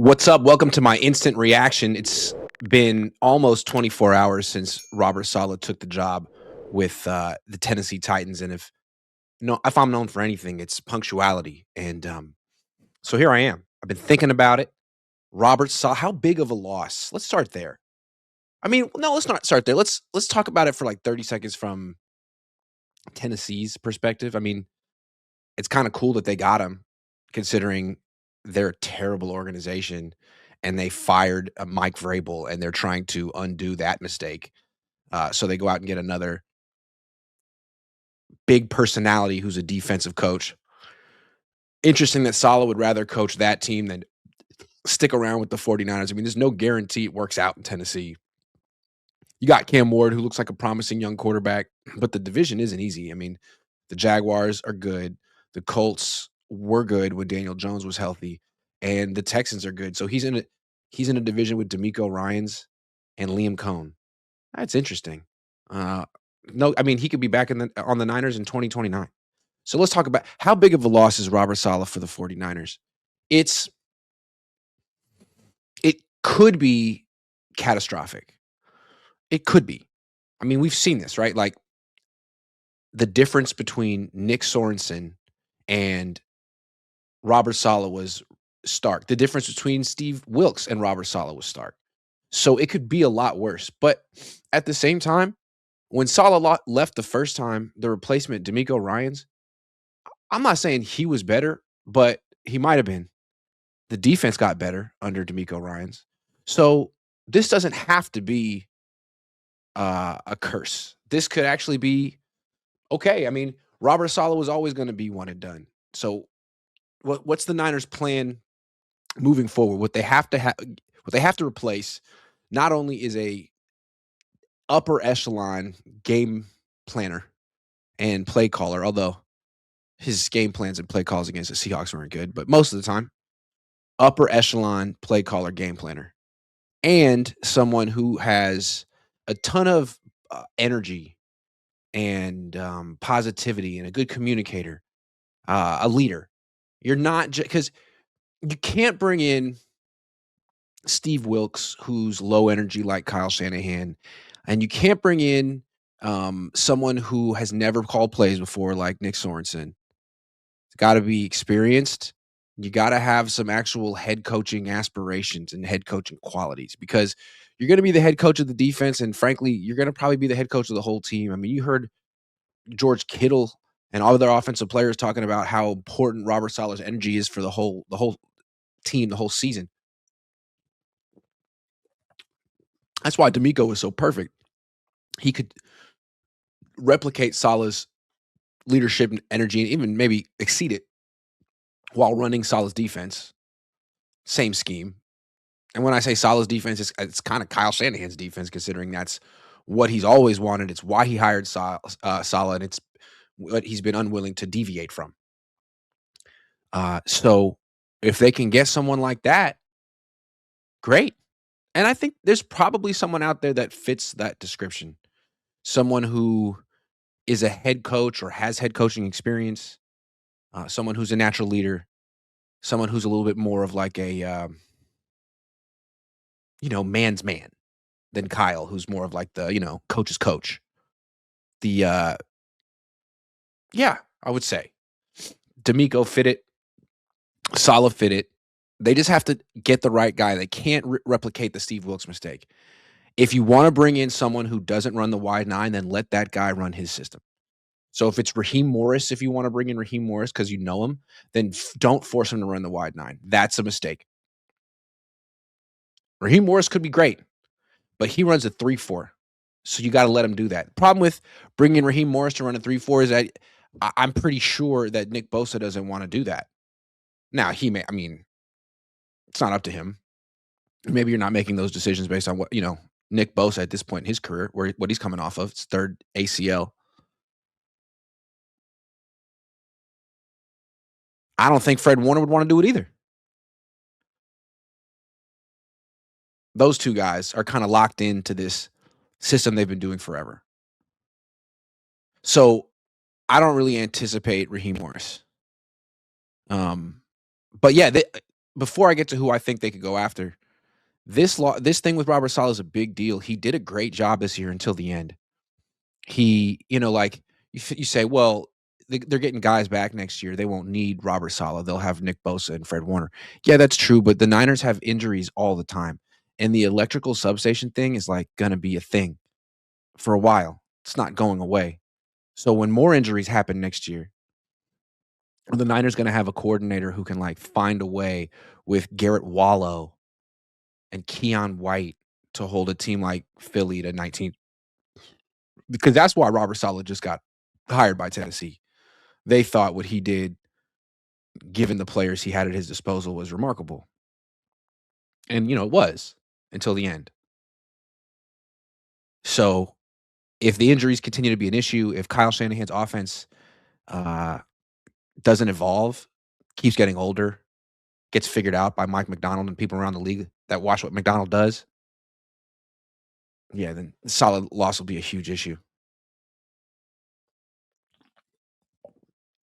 What's up? Welcome to my instant reaction. It's been almost 24 hours since Robert Saleh took the job with the Tennessee Titans, and if I'm known for anything, it's punctuality. And so here I am. I've been thinking about it. Robert Saleh, how big of a loss? Let's start there. I mean, no, let's not start there. Let's talk about it for like 30 seconds from Tennessee's perspective. I mean, it's kind of cool that they got him, considering they're a terrible organization and they fired Mike Vrabel and they're trying to undo that mistake. So they go out and get another big personality who's a defensive coach. Interesting that Salah would rather coach that team than stick around with the 49ers. I mean, there's no guarantee it works out in Tennessee. You got Cam Ward, who looks like a promising young quarterback, but the division isn't easy. I mean, the Jaguars are good. The Colts were good when Daniel Jones was healthy, and the Texans are good. So he's in a division with D'Amico Ryans and Liam Cohn. That's interesting. Uh, no, I mean he could be back on the Niners in 2029. So let's talk about how big of a loss is Robert Saleh for the 49ers. It's it could be catastrophic. It could be. I mean, we've seen this, right? Like the difference between Nick Sorensen and Robert Saleh was stark. The difference between Steve Wilkes and Robert Saleh was stark. So it could be a lot worse. But at the same time, when Saleh left the first time, the replacement, D'Amico Ryans, I'm not saying he was better, but he might have been. The defense got better under D'Amico Ryans. So this doesn't have to be a curse. This could actually be okay. I mean, Robert Saleh was always going to be one and done. So what's the Niners' plan moving forward? What they have to replace not only is a upper echelon game planner and play caller, although his game plans and play calls against the Seahawks weren't good, but most of the time, upper echelon play caller game planner and someone who has a ton of energy and positivity and a good communicator, a leader. You're not because you can't bring in Steve Wilkes, who's low energy like Kyle Shanahan, and you can't bring in someone who has never called plays before like Nick Sorensen. It's got to be experienced. You got to have some actual head coaching aspirations and head coaching qualities because you're going to be the head coach of the defense, and frankly, you're going to probably be the head coach of the whole team. I mean, you heard George Kittle and all other offensive players talking about how important Robert Saleh's energy is for the whole team, the whole season. That's why D'Amico was so perfect. He could replicate Saleh's leadership and energy and even maybe exceed it while running Saleh's defense. Same scheme. And when I say Saleh's defense, it's kind of Kyle Shanahan's defense, considering that's what he's always wanted. It's why he hired Saleh, and it's what he's been unwilling to deviate from. So if they can get someone like that, great. And I think there's probably someone out there that fits that description. Someone who is a head coach or has head coaching experience, someone who's a natural leader, someone who's a little bit more of like a, man's man than Kyle, who's more of like the, coach's coach. Yeah, I would say D'Amico fit it. Saleh fit it. They just have to get the right guy. They can't replicate the Steve Wilkes mistake. If you want to bring in someone who doesn't run the wide nine, then let that guy run his system. So if it's Raheem Morris, if you want to bring in Raheem Morris because you know him, then don't force him to run the wide nine. That's a mistake. Raheem Morris could be great, but he runs a 3-4. So you got to let him do that. The problem with bringing Raheem Morris to run a 3-4 is that I'm pretty sure that Nick Bosa doesn't want to do that. Now, it's not up to him. Maybe you're not making those decisions based on what, Nick Bosa at this point in his career, what he's coming off of, his third ACL. I don't think Fred Warner would want to do it either. Those two guys are kind of locked into this system they've been doing forever. So I don't really anticipate Raheem Morris. But yeah, before I get to who I think they could go after, this thing with Robert Saleh is a big deal. He did a great job this year until the end. He, like you say, well, they're getting guys back next year. They won't need Robert Saleh. They'll have Nick Bosa and Fred Warner. Yeah, that's true. But the Niners have injuries all the time, and the electrical substation thing is like going to be a thing for a while. It's not going away. So when more injuries happen next year, the Niners going to have a coordinator who can like find a way with Garrett Wallow and Keon White to hold a team like Philly to 19, because that's why Robert Saleh just got hired by Tennessee. They thought what he did, given the players he had at his disposal, was remarkable. And, it was until the end. So if the injuries continue to be an issue, if Kyle Shanahan's offense doesn't evolve, keeps getting older, gets figured out by Mike McDonald and people around the league that watch what McDonald does, yeah, then solid loss will be a huge issue.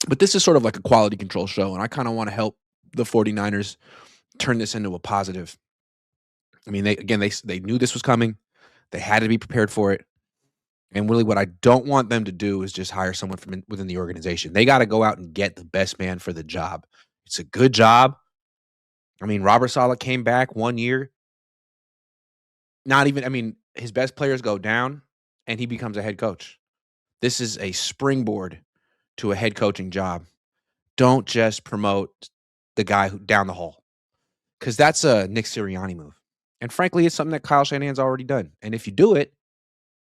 But this is sort of like a quality control show, and I kind of want to help the 49ers turn this into a positive. I mean, they knew this was coming. They had to be prepared for it. And really what I don't want them to do is just hire someone from within the organization. They got to go out and get the best man for the job. It's a good job. I mean, Robert Saleh came back 1 year. His best players go down and he becomes a head coach. This is a springboard to a head coaching job. Don't just promote the guy down the hall, because that's a Nick Sirianni move. And frankly, it's something that Kyle Shanahan's already done. And if you do it,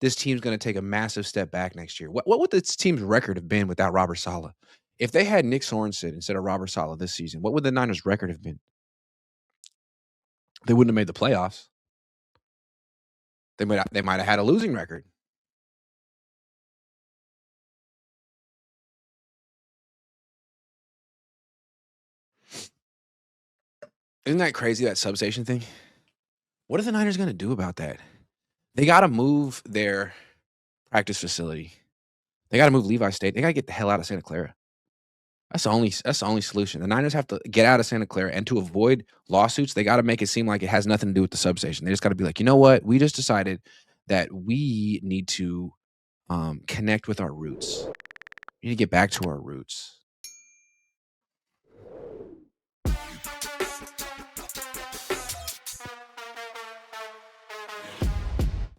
this team's going to take a massive step back next year. What would this team's record have been without Robert Saleh? If they had Nick Sorensen instead of Robert Saleh this season, what would the Niners' record have been? They wouldn't have made the playoffs. They might have had a losing record. Isn't that crazy, that substation thing? What are the Niners going to do about that? They got to move their practice facility. They got to move Levi State. They got to get the hell out of Santa Clara. That's the only solution. The Niners have to get out of Santa Clara, and to avoid lawsuits, they got to make it seem like it has nothing to do with the substation. They just got to be like, you know what? We just decided that we need to connect with our roots. We need to get back to our roots.